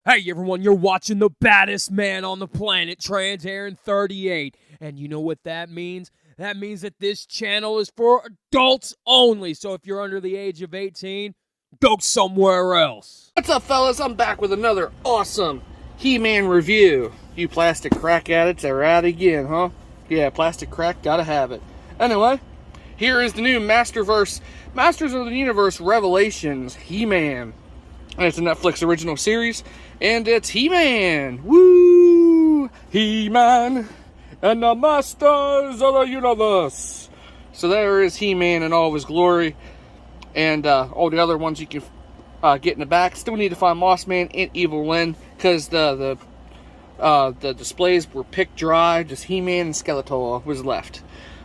Hey everyone, you're watching the baddest man on the planet, Trans Aaron 38. And you know what that means? That means that this channel is for adults only. So if you're under the age of 18, go somewhere else. What's up, fellas? I'm back with another awesome He-Man review. You plastic crack addicts are out again, huh? Yeah, plastic crack, gotta have it. Anyway, here is the new Masterverse, Masters of the Universe Revelations He-Man. And it's a Netflix original series, and it's He-Man! Woo! He-Man and the Masters of the Universe! So there is He-Man in all of his glory, and all the other ones you can get in the back. Still need to find Moss Man and Evil Lyn, because the displays were picked dry. Just He-Man and Skeletor was left.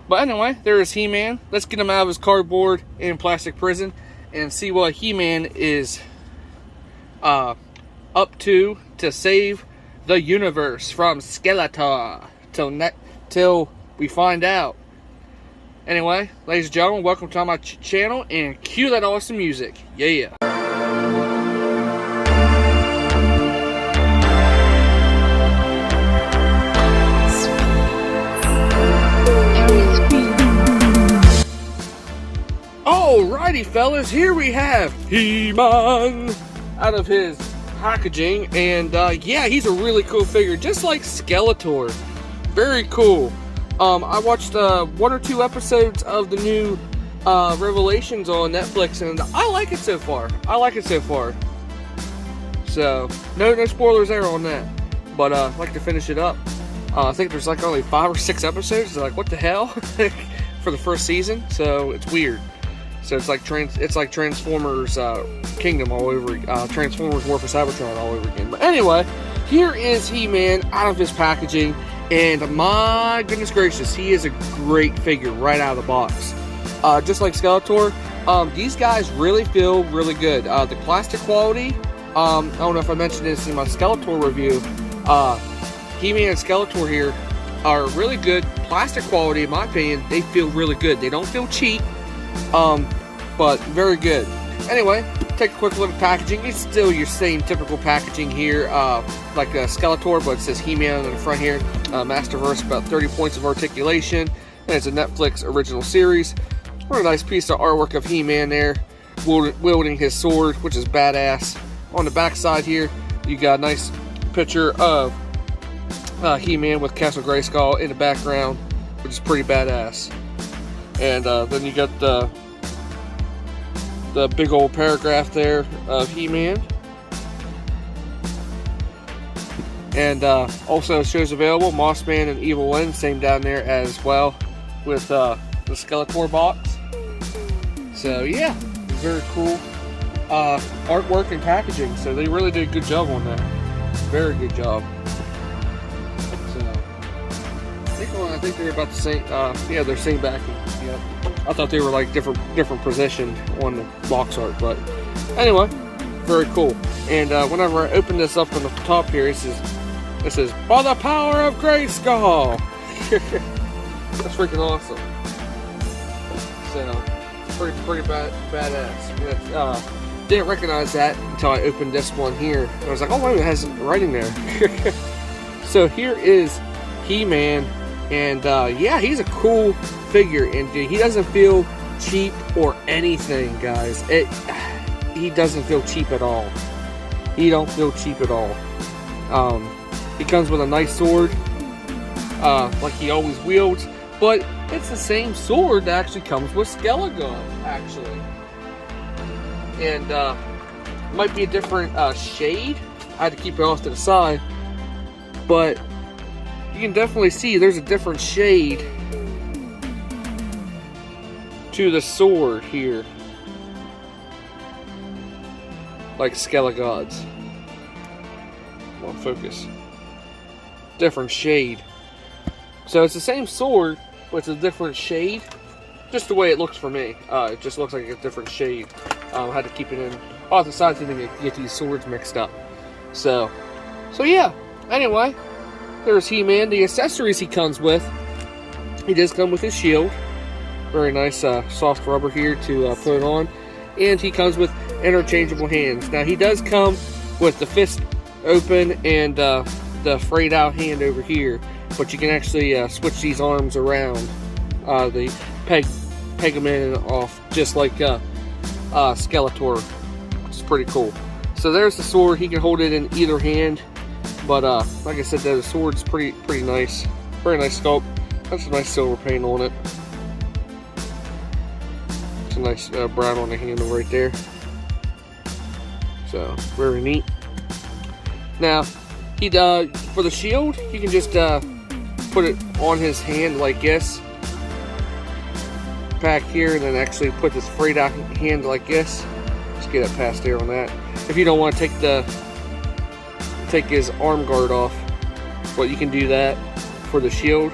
But anyway, there is He-Man. Let's get him out of his cardboard and plastic prison, and see what He-Man is up to save the universe from Skeletor till we find out. Anyway, ladies and gentlemen, welcome to my channel, and cue that awesome music. Yeah. Alrighty, fellas, here we have He-Man out of his packaging, and yeah, he's a really cool figure, just like Skeletor. Very cool. I watched 1 or 2 episodes of the new Revelations on Netflix, and I like it so far. So no spoilers there on that, but I'd like to finish it up. I think there's like only 5 or 6 episodes. So like, what the hell? For the first season, so it's weird. So it's like Transformers Kingdom all over, Transformers War for Cybertron all over again. But anyway, here is He-Man out of his packaging, and my goodness gracious, he is a great figure right out of the box. Just like Skeletor, these guys really feel really good. The plastic quality, I don't know if I mentioned this in my Skeletor review, He-Man and Skeletor here are really good plastic quality. In my opinion, they feel really good. They don't feel cheap. But very good. Anyway, take a quick look at packaging. It's still your same typical packaging here, like Skeletor, but it says He-Man on the front here. Masterverse, about 30 points of articulation, and it's a Netflix original series. What a nice piece of artwork of He-Man there, wielding his sword, which is badass. On the back side here, you got a nice picture of He-Man with Castle Grayskull in the background, which is pretty badass. And then you got the big old paragraph there of He-Man. And also shows available Moss Man and Evil Lyn, same down there as well with the Skeletor box. So yeah, very cool artwork and packaging. So they really did a good job on that. Very good job. I think they're about the same. Yeah, they're same backing. Yeah, I thought they were like different position on the box art, but anyway, very cool. And whenever I open this up on the top here, it says by the power of Grayskull. That's freaking awesome. So pretty badass. Yeah, didn't recognize that until I opened this one here. I was like, oh wait, it has writing there. So here is He-Man. And yeah, he's a cool figure, and he doesn't feel cheap or anything, guys. He doesn't feel cheap at all. He don't feel cheap at all. He comes with a nice sword, like he always wields, but it's the same sword that actually comes with Skeletor, actually. And might be a different shade. I had to keep it off to the side, but you can definitely see there's a different shade to the sword here, like Skeletor's. Come on, focus. Different shade. So it's the same sword, but it's a different shade. Just the way it looks for me. It just looks like a different shade. I had to keep it in off the side so to get these swords mixed up. So yeah. Anyway. There's He-Man. The accessories he comes with, he does come with his shield. Very nice soft rubber here to put it on. And he comes with interchangeable hands. Now he does come with the fist open and the frayed out hand over here, but you can actually switch these arms around. They peg them in and off, just like Skeletor, which is pretty cool. So there's the sword. He can hold it in either hand, but like I said, the sword's pretty nice. Very nice sculpt. That's a nice silver paint on it. It's a nice brown on the handle right there. So very neat. Now, for the shield, you can just put it on his hand like this, back here, and then actually put this frayed out hand like this. Just get it past there on that. If you don't want to take his arm guard off, but you can do that for the shield,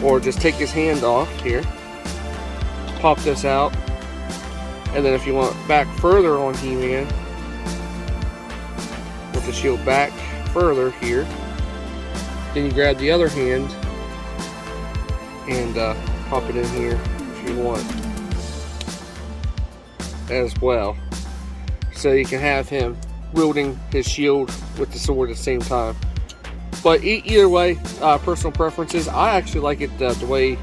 or just take his hand off here, pop this out, and then if you want back further on He-Man, with the shield back further here, then you grab the other hand and pop it in here if you want as well. So you can have him wielding his shield with the sword at the same time. But either way, personal preferences. I actually like it the way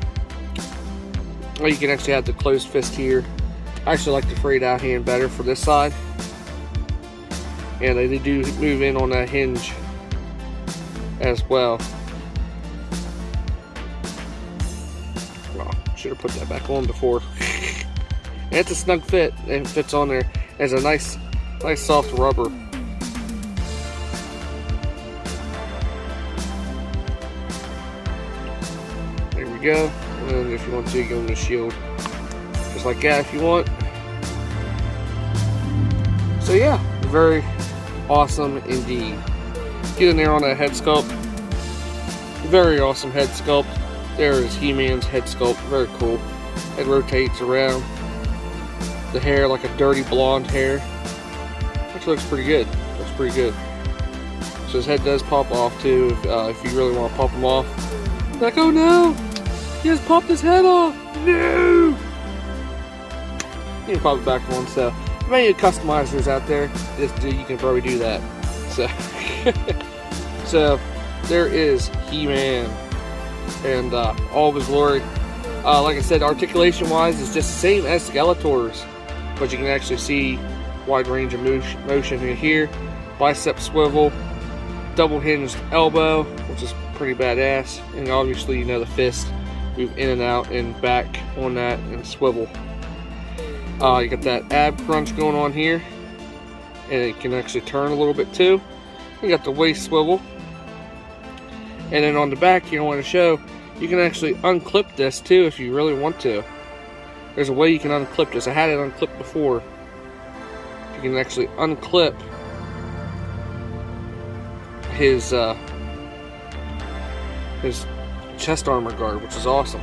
you can actually have the closed fist here. I actually like the frayed out hand better for this side. And they do move in on that hinge as well. Well, should have put that back on before. And it's a snug fit. It fits on there. It's a nice soft rubber. There we go. And if you want to, you go in the shield, just like that if you want. So yeah, very awesome indeed. Get in there on that head sculpt. Very awesome head sculpt. There is He-Man's head sculpt. Very cool. It rotates around. The hair like a dirty blonde hair. Actually looks pretty good. Looks pretty good. So his head does pop off too if you really want to pop him off. Like, oh no! He just popped his head off! No! You can pop it back on. So many customizers out there, you can probably do that. So, so there is He-Man and all of his glory. Like I said, articulation wise, it's just the same as Skeletor's, but you can actually see wide range of motion here. Bicep swivel, double hinged elbow, which is pretty badass, and obviously you know the fist move in and out and back on that and swivel. You got that ab crunch going on here, and it can actually turn a little bit too. You got the waist swivel, and then on the back here I want to show you can actually unclip this too if you really want to. There's a way you can unclip this. I had it unclipped before. You can actually unclip his chest armor guard, which is awesome.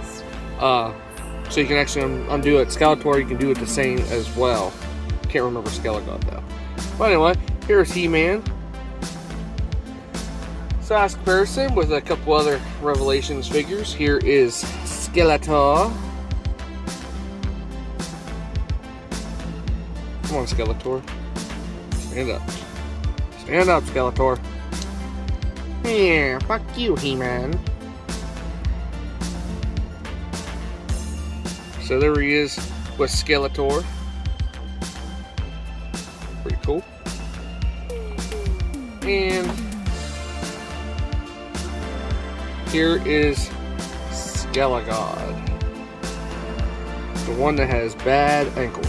So you can actually undo it. Skeletor, you can do it the same as well. Can't remember Skeletor though. But anyway, here's He-Man. Size comparison with a couple other Revelations figures. Here is Skeletor. Come on, Skeletor. Stand up. Stand up, Skeletor. Yeah, fuck you, He-Man. So there he is with Skeletor. Pretty cool. And here is Skelegod. The one that has bad ankles.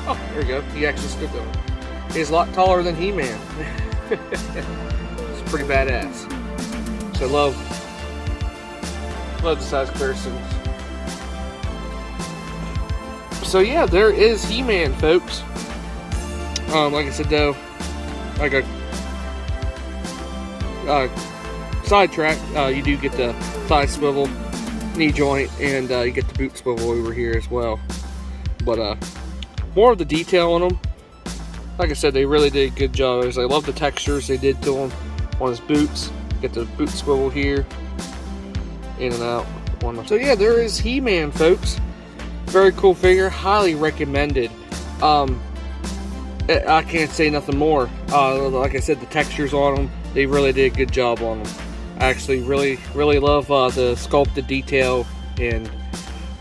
Oh, there we go. He actually stood there. He's a lot taller than He-Man. It's pretty badass. So love the size comparisons. So yeah, there is He-Man, folks. Like I said though, like a sidetrack, you do get the thigh swivel, knee joint, and you get the boot swivel over here as well. But more of the detail on them, like I said, they really did a good job. I love the textures they did to him on his boots. Get the boot swivel here, in and out. So yeah, there is He-Man, folks. Very cool figure, highly recommended. I can't say nothing more. Like I said, the textures on them, they really did a good job on them. I actually really love the sculpted detail, and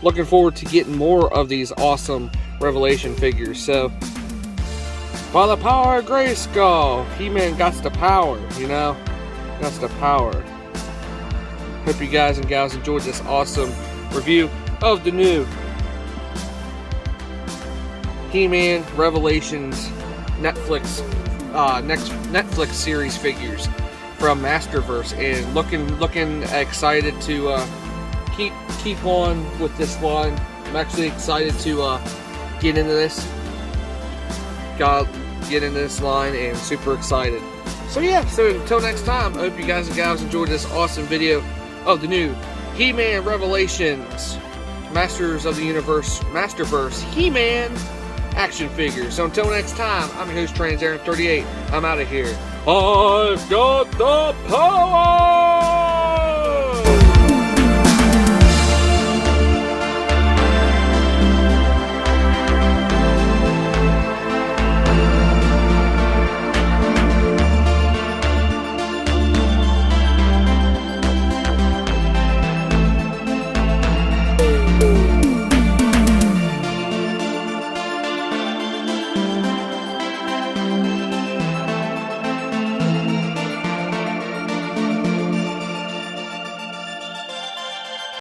looking forward to getting more of these awesome Revelation figures. So, by the power of Grayskull, He-Man got the power, you know? Got the power. Hope you guys and gals enjoyed this awesome review of the new He-Man Revelations Netflix series figures from Masterverse, and looking excited to keep on with this line. I'm actually excited to get into this line, and super excited. So yeah, so until next time, I hope you guys and gals enjoyed this awesome video of the new He-Man Revelations Masters of the Universe Masterverse He-Man action figures. So until next time, I'm your host, Trans Aaron 38. I'm out of here. I've got the power!